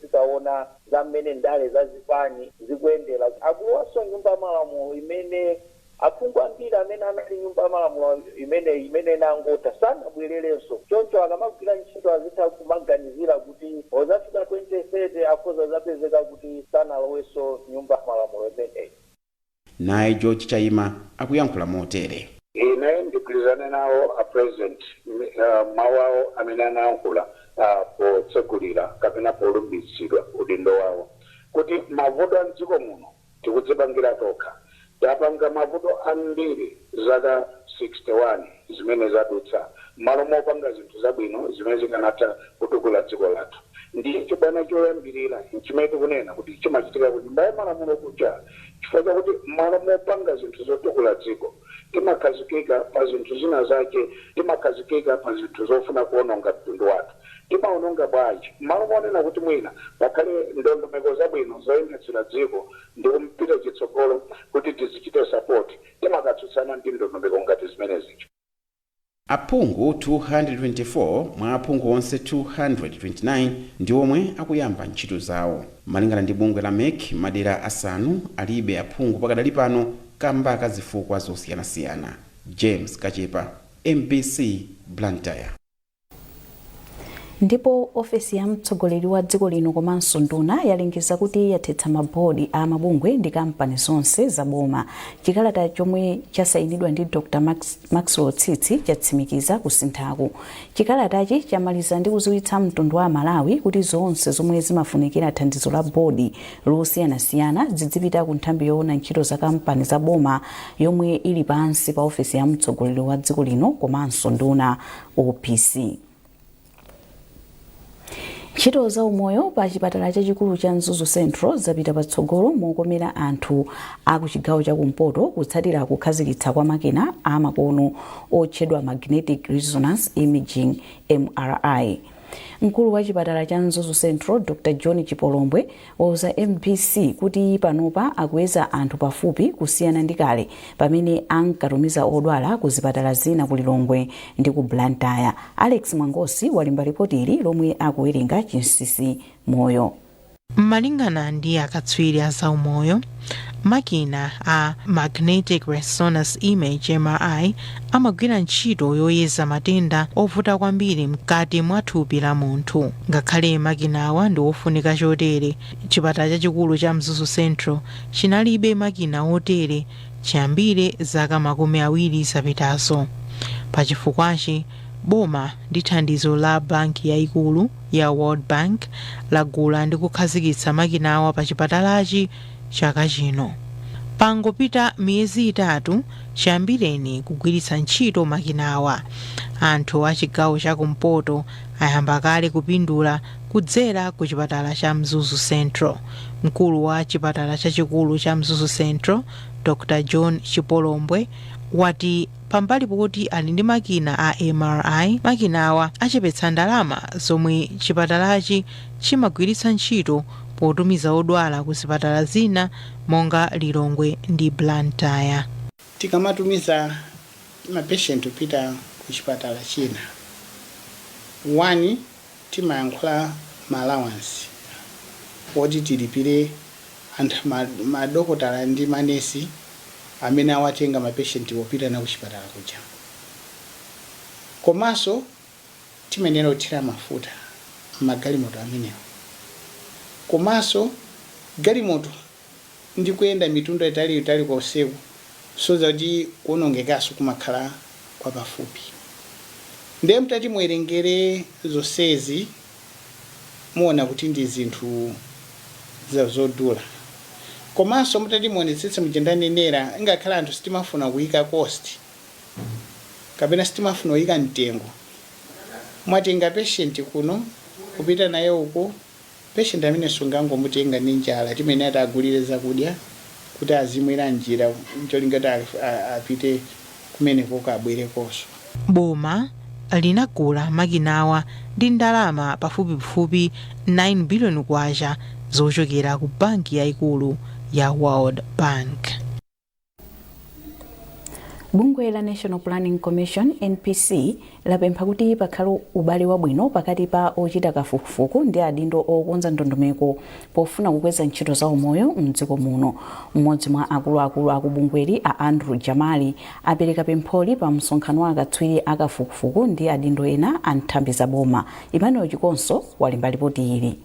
zikaona za mmene ndale za zipani zikuyendera. Akulowanso nyumba ya malamulo imene aphungu ambiri amene anali nyumba ya malamulo imene nangota sanabwererenso. Choncho akamagwira ntchito azitha kumaganizira kuti ozafika 2030 akhoza zapezeka kuti sanalowenso nyumba ya malamulo imeneyi. Naye George Chaima akuyankhula motere. Naye ndigwirizane nawo a president mawu awo amene anayankhula potsegulira kapena polumbitsidwa udindo wawo kuti mavuto a mdziko muno tikudzipangira tokha. Tapanga mavuto ambiri zaka 61 zimene zadutsa malo mopanga zinthu zabwino zimene zikanatha kutukula dziko lathu. Ndicho bwana choyambirira chimene tikunena kuti chimachitika kuti mbali malamulo kuja chifukwa kuti malo mopanga zinthu zotukula dziko timakhazikika pa zinthu zina zake, timakhazikika pa zinthu zofuna kuononga mtundu wathu. Timaononga bwanji malo monena kuti mwina pakhale ndondomeko zabwino zoyendetsera dziko ndi kumpita chitsogolo kuti tizichite support, timakatsutsana ndi ndondomeko ngati zimenezicho. Aphungu 224 mwa aphungu onse 229 ndi omwe akuyamba ntchito zawo. Malingana ndi bungwe la MEC, madera asanu alibe aphungu pakadali pano kamba ka zifukwa zosiyanasiyana. James Kachepa, MBC, Blantyre. Ndipo ofesi ya mtsogoleri wa dziko lino komanso nduna yalengeza kuti yathetsa mabodi a mabungwe ndi kampani zonse za boma. Chikalata chomwe chasayinidwa ndi Dr. Maxwell Tsitsi chatsimikiza kusinthaku. Chikalatachi chamaliza ndi kudziwitsa mtundu wa Malawi kuti zonse zomwe zimafunikira thandizo la bodi losiyanasiyana zidzipita ku nthambi yoona ntchito za kampani za boma yomwe ili pansi pa ofesi ya mtsogoleri wa dziko lino komanso nduna OPC. Ntchito za umoyo pa chipatala chachikulu cha Mzuzu Central zapita patsogolo mokomera anthu aku chigawo chakumpoto kutsatira kukhazikitsa kwa makina amakono otchedwa magnetic resonance imaging MRI. Mkulu wa chipatala cha Mzuzu Central Dr. John Chipolombwe wauza MBC kuti panopa akuyeza anthu pafupi kusiyana ndi kale pamene ankatumiza odwala ku zipatala zina ku Lilongwe ndi ku Blantyre. Alex Mwangosi walemba ripoti ili lomwe akuwerenga Chinsisi Moyo. Malingana ndi akatswiri a zaumoyo, makina a magnetic resonance image MRI amagwira ntchito yoyeza matenda ovuta kwambiri mkati mwa thupi la munthu. Ngakhale makinawa ndi ofunika chotere, chipatala chachikulu cha Mzuzu Central chinalibe makina otere chiyambire zaka 20 zapitazo. Pachifukwachi boma ndi thandizo la banki yaikulu ya World Bank lagula ndi kukhazikitsa makinawa pa chipatalachi chaka chino. Pangopita miyezi 3 chiyambireni kugwiritsa ntchito makinawa, anthu a chigawo chakumpoto ayamba kale kupindula kudzera ku chipatala cha Mzuzu Central. Mkulu wa chipatala chachikulu cha Mzuzu Central Dr. John Chipolombwe wati pambali poti ali ndi makina a MRI, makinawa achepetsa ndalama zomwe chipatalachi chimagwiritsa ntchito potumiza odwala ku zipatala zina monga Lilongwe ndi Blantyre. Tikamatumiza mapatient kupita ku chipatala china, 1 timayankhula allowance oti tilipire anthu madokotala ndi manesi amene awatenga mapatient opita na ku chipatala kuja. Komanso timenera kuthira mafuta magalimoto amenewo. Komanso galimoto ndi kuyenda mitunda itali kwa usiku soza kuti kuonongekaso kumakhala kwa pafupi. Ndiye mtati muwerengere zonsezi muona kuti ndi zinthu zodula. Komanso mutati muonetsetse muchendanenera ngakhala anthu sitimafuna kuyika cost kapena sitimafuna kuyika mtengo. Mwatenga patient kuno kupita naye uko, patient amene sungangomutenga ndi njala timene atagulire zakudya kuti azimwera njira ncholinga apite kumeneko kabwerekonso. Boma linagula makinawa ndi ndalama pafupifupi 9 billion kwacha zochokera ku banki yaikulu ya World Bank. bungwe la National Planning Commission NPC lapempha kuti pakhale ubale wabwino pakati pa ochita kafukufuku ndi adindo okonza ndondomeko pofuna kukweza ntchito za umoyo mdziko muno. Mmodzi mwa akuluakulu aku bungweli a Andrew Jamali apereka pempholi pa msonkhano wa akatswiri akafukufuku ndi adindo ena a nthambi za boma. Emmanuel Chikonso walemba ripoti ili.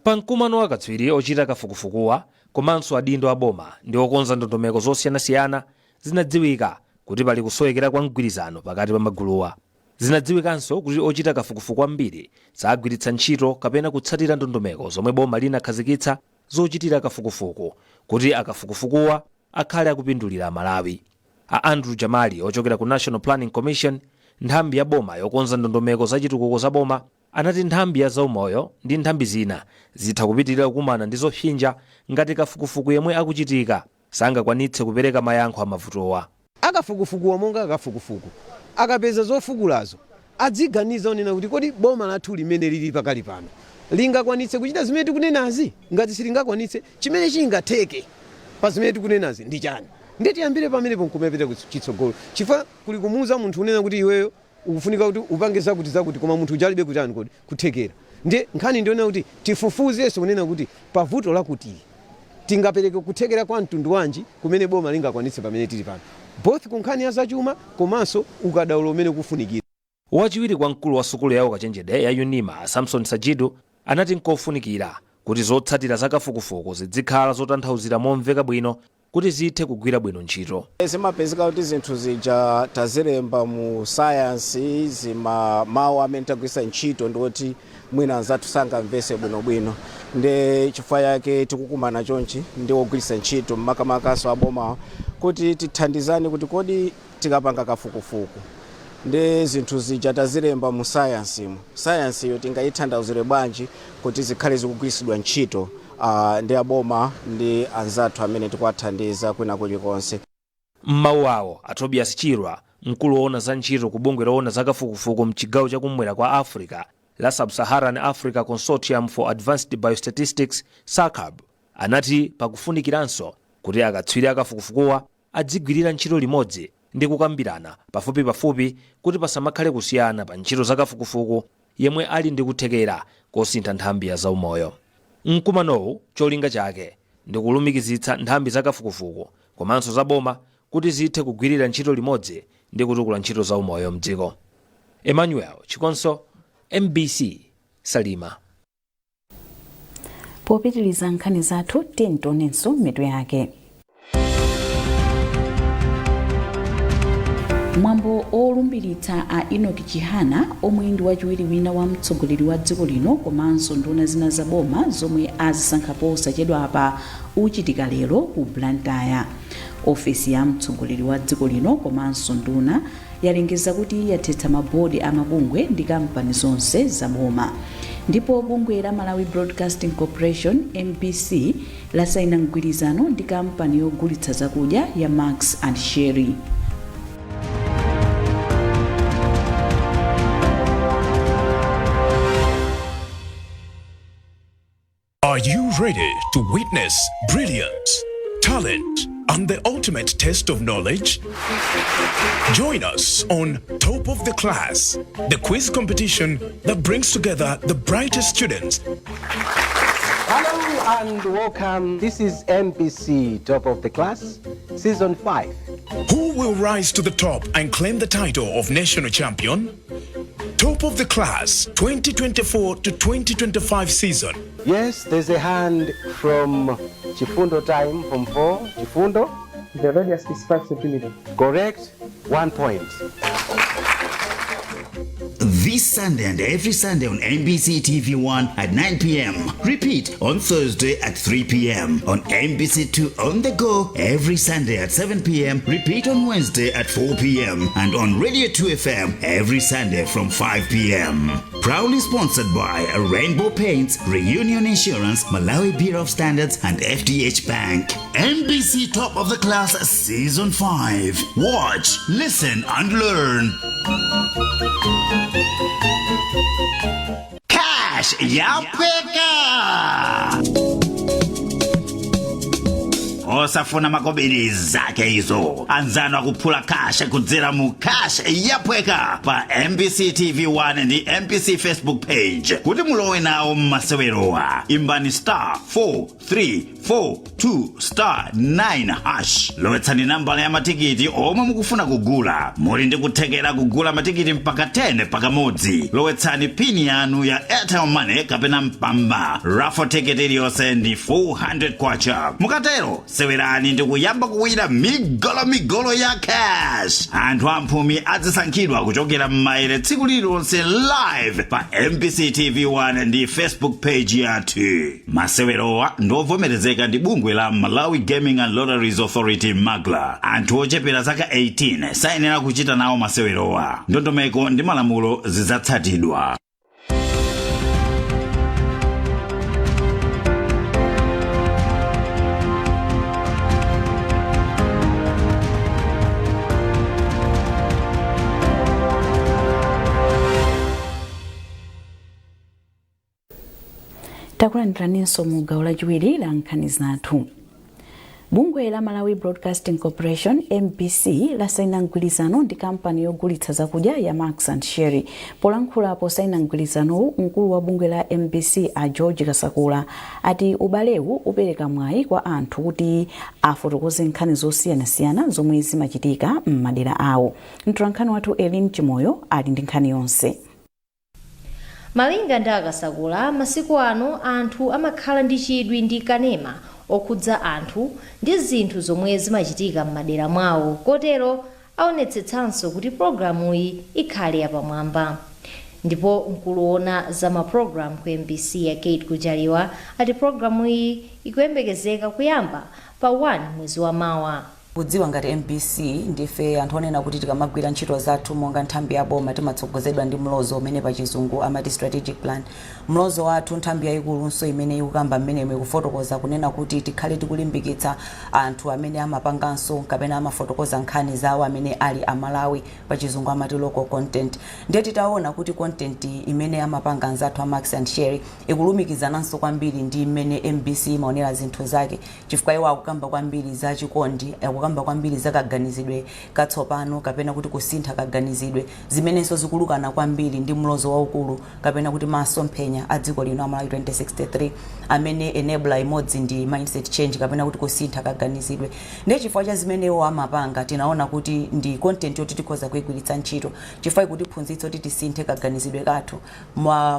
Pa mkumano wa akatswiri ochita kafukufukuwa komanso adindo a boma ndi okonza ndondomeko zosiyanasiyana zinadziwika kuti pali kusowekera kwa mgwirizano pakati pa maguluwa. Zinadziwikanso kuti ochita kafukufuku ambiri sagwiritsa ntchito kapena kutsatira ndondomeko zomwe boma linakhazikitsa zochitira kafukufuku kuti akafukufukuwa akhale akupindulira Malawi. A Andrew Jamali ochokera ku National Planning Commission, nthambi ya boma yokonza ndondomeko za chitukuko za boma, anati nthambi ya zaumoyo ndi nthambi zina zitha kupitirira kukumana ndi zopsinja ngati kafukufuku yemwe akuchitika sangakwanitse kupereka mayankho a mavutowa. Akafukufukuwa monga akafukufuku akapeza zofukulazo adziganiza onena kuti kodi boma lathu limene lili pakali pano lingakwanitse kuchita zimene tikunenazi. Ngati silingakwanitse, chimene chingatheke pa zimene tikunenazi ndi chani? Ndeti yambire pamenepo nkumapita kuchitsogolo, chifukwa kuli kumuuza munthu unena kuti iweyo ukufunika kuti upange zakuti koma munthu ujalibe kutani kodi kuthekera. Ndiye nkhani ndiona kuti tifufuzenso kunena kuti pavuto lakuti tingapereke kuthekera kwa mtundu wanji kumene boma lingakwanitse pamene tili pano, both kunkhani ya zachuma komanso ukadaulo umene kufunikira. Wachiwiri kwa mkulu wa sukulu ya ukachenjede ya UNIMA Samson Sajidu anati nkofunikira kuti zotsatira za kafukufuku zizikhala zotanthauzira momveka bwino kuti zithe kugwira bwino ntchito. Zimapezeka kuti zinthu zija tazilemba mu science zima mawu amene tagwisa ntchito ndoti mwina anzathu sangamvese bwinobwino. Ndi chifukwa yake tikukumana chonchi ndi ogwirisa ntchito makamakaso aboma kuti tithandizane kuti kodi tikapanga kafukufuku ndi zinthu zija tazilemba mu science yo tingayithandauzire bwanji kuti zikhale zikugwiritsidwa ntchito ndi aboma ndi anzathu amene tikuwathandiza kwina kulikonse. M'mawu awo a Tobias Chirwa, mkulu woona za ntchito ku bungwe loona za kafukufuku mchigawo chakumwera kwa Africa la Sub-Saharan Africa Consortium for Advanced Biostatistics SACAB, anati pakufunikiranso kuti akatswiri akafukufukuwa adzigwirira ntchito limodzi ndi kukambirana pafupi kuti pasamakhale kusiyana pa ntchito za kafukufuku yemwe ali ndi kuthekera kosintha nthambi ya zaumoyo. Mkumanowu cholinga chake ndi kulumikizitsa nthambi za kafukufuku komanso za boma kuti zithe kugwirira ntchito limodzi ndi kutukula ntchito za umoyo mdziko. Emmanuel Chikonso, MBC Salima. Popitiliza nkhani zathu tintonenso mitu yake. Mwambo olumbiritsa a Enoch Chihana omwe ndi wachiwiri wina wa mtsogoleri wa dziko lino komanso nduna zina za boma zomwe azisankha posachedwa apa uchitika lero ku Blantyre. Ofesi ya mtsogoleri wa dziko lino komanso nduna yalengeza kuti yathetsa mabodi a mabungwe ndi kampani zonse za boma. Ndipo bungwe la Malawi Broadcasting Corporation MBC lasaina mgwirizano ndi kampani yogulitsa zakudya ya Max and Sherry. Are you ready to witness brilliance, talent, and the ultimate test of knowledge? Join us on Top of the Class, the quiz competition that brings together the brightest students. Hello and welcome. This is MBC Top of the Class, Season 5. Who will rise to the top and claim the title of national champion? Top of the Class 2024 to 2025 season. Yes, there's a hand from Chifundo time from 4. Chifundo? The radius is 5 centimeters. Correct. 1 point. This Sunday and every Sunday on MBC TV1 at 9 p.m. Repeat on Thursday at 3 p.m. on MBC2 on the go every Sunday at 7 p.m. Repeat on Wednesday at 4 p.m. and on Radio 2 FM every Sunday from 5 p.m. Proudly sponsored by Rainbow Paints, Reunion Insurance, Malawi Bureau of Standards and FDH Bank. MBC Top of the Class Season 5. Watch, listen and learn. Cash ya peka. osafuna makobiri zake izo. Anzanu akuphula kashe kudzera mu kashe yapweka pa MBC TV1 ndi MBC Facebook page. Kuti mulowe nawo mmasewerowa, imbani *43422*9#. Lowetsani nambala ya matikiti omwe mukufuna kugula. Muli ndi kuthekera kugula matikiti mpaka 10 pakamodzi. Lowetsani pini yanu ya Airtel Money kapena mpamba. Raffle ticket iliyonse ndi 400 kwacha. Mukatero sewerani ndi kuyamba kuwina migolo ya cash. Anthu amphumi azisankhidwa kuchokera m'maere tsiku lililonse live pa MBC TV1 ndi Facebook page yathu. Masewerowa ndovomerezeka ndi bungwe la Malawi Gaming and Lotteries Authority MAGLA. Anthu ochepera zaka 18 sayenera kuchita nawo masewerowa. Ndondomeko ndi malamulo zizatsatidwa. takulandiranso mu gawo lachiwiri la nkhani zathu. Bungwe la Malawi Broadcasting Corporation MBC lasaina mgwirizano ndi kampani yogulitsa zakudya ya Marks and Sherry. Polankhula posaina mgwirizano, mkulu wa bungwe la MBC a George Kasakula ati ubalewu upereka mwayi kwa anthu kuti afotokoze nkhani zosiyanasiyana zomwe zimachitika m'madera awo. Mtolankhani wathu Elin Chimoyo ali ndi nkhani yonse. Malinga ndi Kasakula, masiku ano anthu amakhala ndi chidwi ndi kanema okhudza anthu ndi zinthu zomwe zimachitika m'madera mwawo. Kotero aonetsetsanso kuti programu iyi ikhale yapamwamba. Ndipo mkuluona za maprogramu ku MBC ya Kate Kujaliwa ati programu iyi ikuyembekezeka kuyamba pa 1 mwezi wa Mawa. Kudziwa ngati MBC ndife anthu onena kuti tikamagwira ntchito zathu monga nthambi ya boma timatsogozedwa ndi mlozo umene pa chizungu amati strategic plan. Mlozo wathu nthambi yayikulu imene ikukamba mmene ikufotokoza kunena kuti tikhale tikulimbikitsa anthu amene amapanganso kapena amafotokoza nkhani zawo amene ali amalawi pa chizungu amati local content. Ndiye titaona kuti content imene amapanga nzathu a Marks and Sherry ikulumikizananso kwambiri ndi imene MBC imaonera zinthu zake, chifukwa iwo akukamba kwambiri za chikondi, akukamba kwambiri zakaganizidwe katsopano kapena kuti kusintha kaganizidwe zimenenso zikulukana kwambiri ndi mlozo waukulu kapena kuti masomphenya a dziko lino Amalawi 2063 amene enabler imodzi ndi mindset change kapena kuti kusintha kaganizidwe. Ndiye chifukwa cha zimenewo amapanga tinaona kuti ndi content yoti tikhoza kuigwiritsa ntchito, chifukwa ikutiphunzitsa kuti tisinthe kaganizidwe kathu.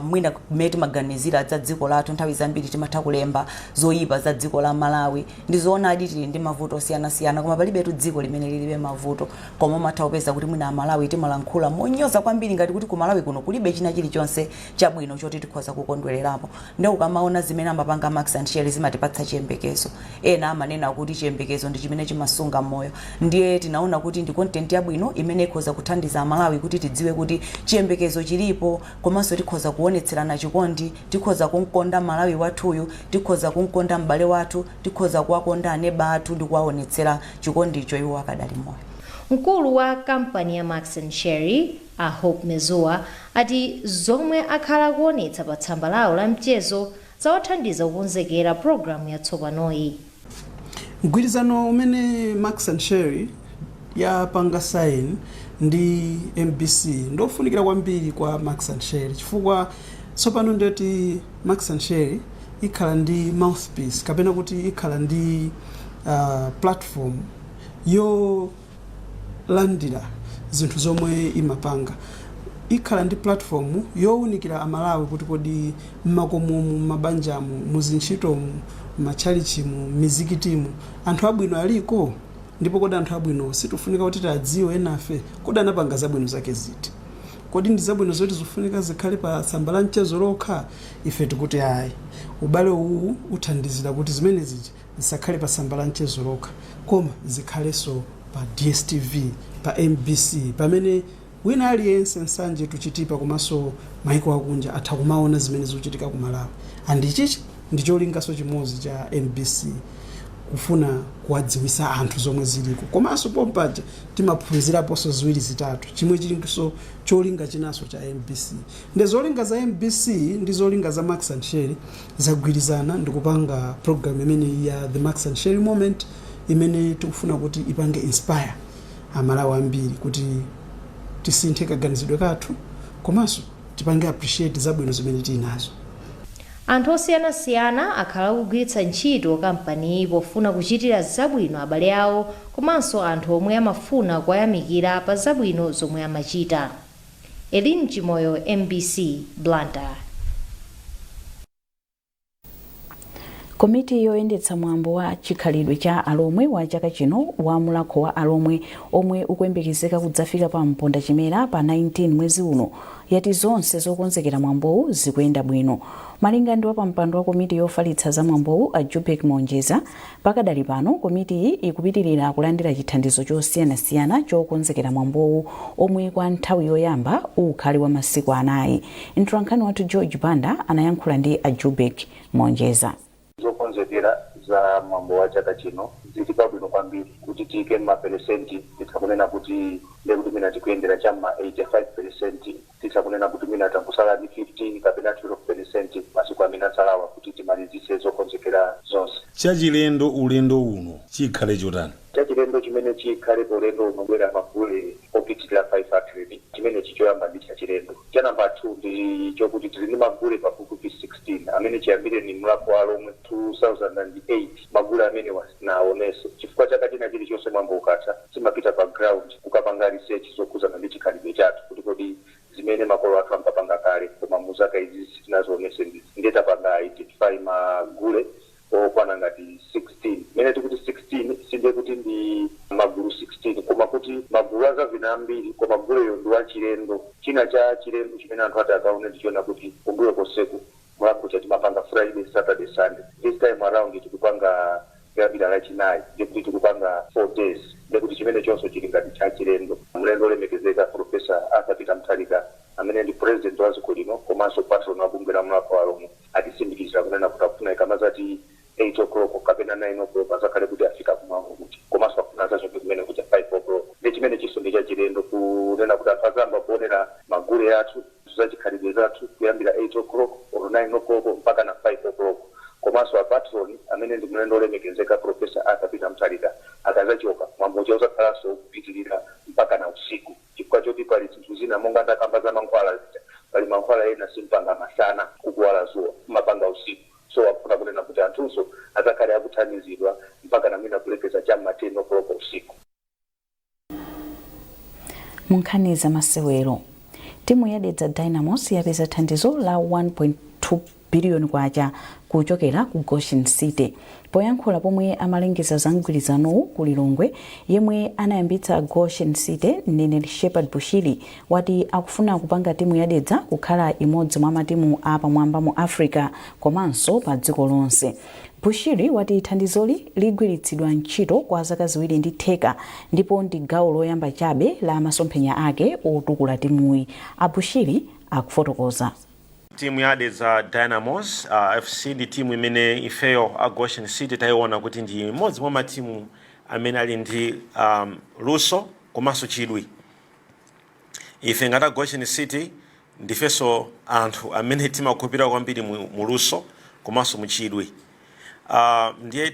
Mwina kumene timaganizira za dziko lathu nthawi zambiri timatha kulemba zoyipa za dziko la Malawi, ndizoona adi tili ndi mavuto osiyanasiyana koma palibe tu dziko limene lilibe mavuto. Koma matha kupeza kuti mwina Malawi timalankhula monyoza kwambiri ngati kuti ku Malawi kuno kulibe china chilichonse chabwino choti tikhoza kukondwererapo. Ndiye ukamaona zimene amapanga Marks and Sherry zimatipatsa chiyembekezo. Ena amanena kuti chiyembekezo ndi chimene chimasunga moyo. Ndiye tinaona kuti ndi content yabwino imene ikhoza kuthandiza Malawi kuti tidziwe kuti chiyembekezo chilipo, komanso tikhoza kuonetserana chikondi, tikhoza kumkonda Malawi wathuyu, tikhoza kumkonda m'bale wathu, tikhoza kuwakonda aneba athu ndi kuwaonetsera chikondi icho iwo akadali moyo. Mkulu wa kampani ya Marks and Sherry a Hope Mezoa ati zomwe akhala kuonetsa pa tsamba lawo la mchezo zawathandiza kukonzekera programu yatsopanoyi. Mgwirizano umene Marks and Sherry yapanga sign ndi MBC ndofunikira kwambiri kwa Marks and Sherry, chifukwa tsopano ndoti Marks and Sherry ikhala ndi mouthpiece kapena kuti ikhala ndi platform yo landira zinthu zomwe imapanga. Ikhala ndi platform yowunikira amalawi kuti kodi mmakomo mabanjamu muzintchito machalichimu mizikitimu anthu abwino aliko, ndipo kodi anthu abwino situfunika kuti tadziwe enafe kodi anapanga zabwino zake ziti, kodi ndi zabwino zoti zifunika zikhale pa tsamba la mchezo lokha. Ife tikuti ayi, ubale uwu uthandizira kuti zimene ziji zisakhale pa tsamba la mchezo lokha koma zikhalenso pa DSTV, pa MBC, pamene wina aliyense nsanje tuchitipa komanso maiko akunja atha kumaona zimene zikuchitika ku Malawi. Andichichi ndi cholingaso chimodzi cha MBC kufuna kuwadziwisa anthu zomwe ziliko, komanso pompaja timaphunziraponso ziwiri zitatu. Chimwe chilinso cholinga chinaso cha MBC. Ndi zolinga za MBC ndi zolinga za Marks and Sherry zagwirizana ndi kupanga program imene ya The Marks and Sherry Moment imene tikufuna kuti ipange inspire amalawi ambiri kuti tisinthe kaganizidwe kathu komanso tipange appreciate zabwino zimene tinazo. Anthu osiyanasiyana akhala kugwiritsa ntchito kampani pofuna kuchitira zabwino abale awo komanso anthu omwe amafuna kuyamikira pa zabwino zomwe amachita. Elin Chimoyo, MBC, Blantyre. Komiti yoyendetsa mwambo wa chikhalidwe cha alomwe wa chaka chino wa mulako wa alomwe omwe ukuyembekezeka kudzafika pa mponda chimera pa 19 mwezi uno yati zonse zokonzekera mwambowu zikuyenda bwino. Malinga ndi wapampando wa komiti yofalitsa za mwambowu a Jubek Monjeza, pakadali pano komiti iyi ikupitirira kulandira chithandizo chosiyanasiyana chokonzekera mwambowu omwe kwa nthawi yoyamba ukhale wa masiku 4. Mtolankhani wathu George Banda anayankhula ndi a Jubek Monjeza. Zokonzekera za mwambo wa chaka chino zili pabwino kwambiri kuti tike maperesenti tikakunena kuti lekuti mina tikuyendera chamma 85%, tikakunena kuti mina takusala ni 15 kapena 12% masiku amene salawa kuti timalizise zokonzekera zonse. Chachilendo ulendo uno chikhale chotani? Chachilendo chimene chikhale ulendo unobwera magule opitirira 500 chimene chichoyamba ndi chachilendo. Cha namba 2 ndi chokuti tili ndi magule pafupi 16 amene chiyambire ni mulako wa alomwe 2008 magule amene wasinaoneso. Chifukwa chaka china chilichonse mwambo ukatha timapita pa ground kukapanga research zokhuzana ndi chikhalidwe chathu kuti kodi zimene makolo athu ankapanga kale koma muzaka izi sitinazionese ndetapanga identify magule okwana ngati 16 mene tikuti 16 sinde kuti ndi magulu 16 koma kuti magulu azavina ambiri koma maguleyo ndi wachilendo. China cha chilendo chimene anthu ati akaone ndichiona kuti kumbuyo konseku mulako chatimapanga Friday, Saturday, Sunday. This time around tikupanga kuyambira lachinayi ndikuti tikupanga 4 days ndikuti chimene chonse chili ngati cha chilendo. Mlendo olemekezeka Professor Arthur Peter Mutharika amene ndi president wa dziko lino komanso patron wa bungwe la mulako wa alomwe atisindikiza kunena kuti akufuna ikamazati 8 o'clock kapena 9 o'clock azakhale kuti afika kumwango kuti komanso akufuna azachoke kumene kuti 5 o'clock ndi chimene chisondi cha chilendo kunena kuti anthu azamba kuonera magule athu zachikhalidwe zathu kuyambira 8 o'clock or 9 o'clock mpaka na 5 o'clock komanso apatron amene ndi mlendo olemekezeka Professor Arthur Peter Mutharika akazachoka mwambo uzakhalanso kupitirira mpaka na usiku chifukwa choti pali zinthu zina monga ndakamba za mankhwala pali mankhwala ena simpanga masana kukuwala zuwa mapanga usiku. So wakufuna kunena kuti anthunso azakhale akuthandizidwa mpaka namina kulekeza chamma 10 o'clock usiku. Munkhani za masewero, timu ya Dedza Dynamos yapeza thandizo la 1.2 biliyoni kwacha kuchokera ku Goshen City. Poyankhula pomwe amalengeza za mgwirizanowu ku Lilongwe yemwe anayambitsa Goshen City, Mneneri Shepherd Bushiri wati akufuna kupanga timu ya Dedza kukhala imodzi mwa matimu apamwamba mu Africa komanso pa dziko lonse. Bushiri wati thandizoli ligwiritsidwa ntchito kwa zaka ziwiri ndi theka ndipo ndi gawo loyamba chabe la masomphenya ake otukula timuyi. Abushiri akufotokoza. Timu ya Dedza Dynamos FC ndi timu imene ifeyo a Goshen City taiona kuti ndi imodzi mwa matimu amene ali ndi luso komanso chidwi. Ife ngati Goshen City ndifenso anthu amene timakhulupirira kwambiri mu luso komanso mu chidwi. Ndiye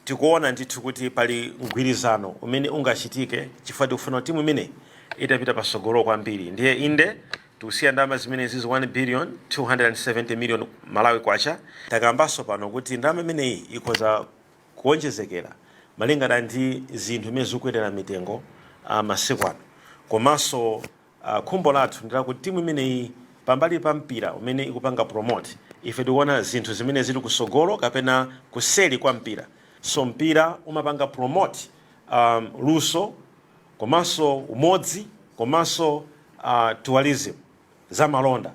tikuona ndithu kuti pali mgwirizano umene ungachitike chifukwa tikufuna timu imene itapita pasogolo kwambiri. Ndiye inde tikusiya ndalama zimene zizi 1 billion 270 million Malawi kwacha. Takambanso pano kuti ndalama imeneyi ikhoza kuonjezekera malingana ndi zinthu imene zikuyenera mitengo masiku ano. Komanso khumbo lathu ndi lakuti timu imeneyi pambali pa mpira umene ikupanga promote ife tikuona zinthu zimene zili kusogolo kapena kuseli kwa mpira. So mpira umapanga promote luso komanso umodzi komanso tourism za malonda.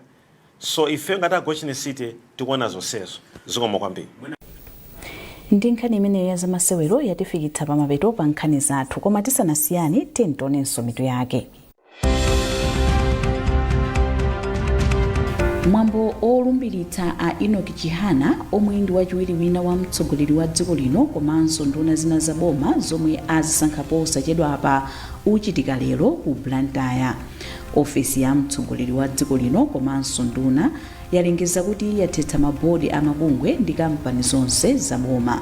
So ife ngati Goshen City tikuona zonsezo zikomo kwambiri. Ndi nkhani imene ya za masewero yatifikitsa pa mapeto pa nkhani zathu koma tisanasiyani tiwonenso mitu yake. Mwambo olumbiritsa a Enoch Chihana omwe ndi wachiwiri wina wa mtsogoleri wa dziko lino komanso nduna zina za boma zomwe azisankhapo posachedwa apa uchitika lero ku Blantyre. Ofisi ya mtsogoleri wa dziko lino komanso nduna yalengeza kuti yathetsa mabodi amabungwe ndi kampani zonse zaboma.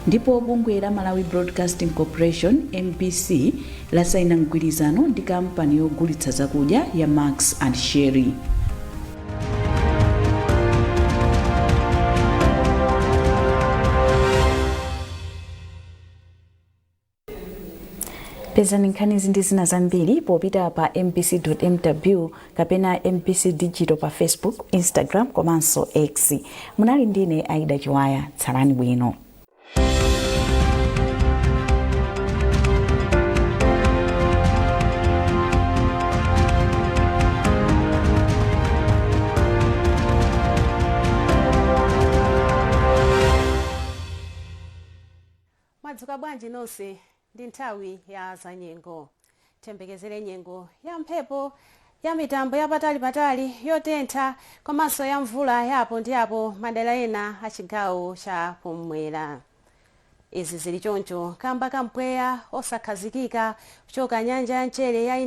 Ndipo bungwe la Malawi Broadcasting Corporation MBC lasaina mgwirizano ndi kampani yogulitsa zakudya ya Max and Sherry. Pezani nkhani ndi zina zambiri popita pa mbc.mw kapena MBC Digital pa Facebook, Instagram komanso X. Munali ndine Aida Chiwaya, tsalani bwino. Mwadzuka bwanji nonse. Ndi nthawi ya za nyengo. Tembekezere nyengo ya mphepo ya mitambo yapatali yotentha komanso ya mvula yapo ndi apo madera ena a chigawo cha kumwera. Izi zili choncho kamba kampweya osakhazikika kuchoka nyanja ya Mchere ya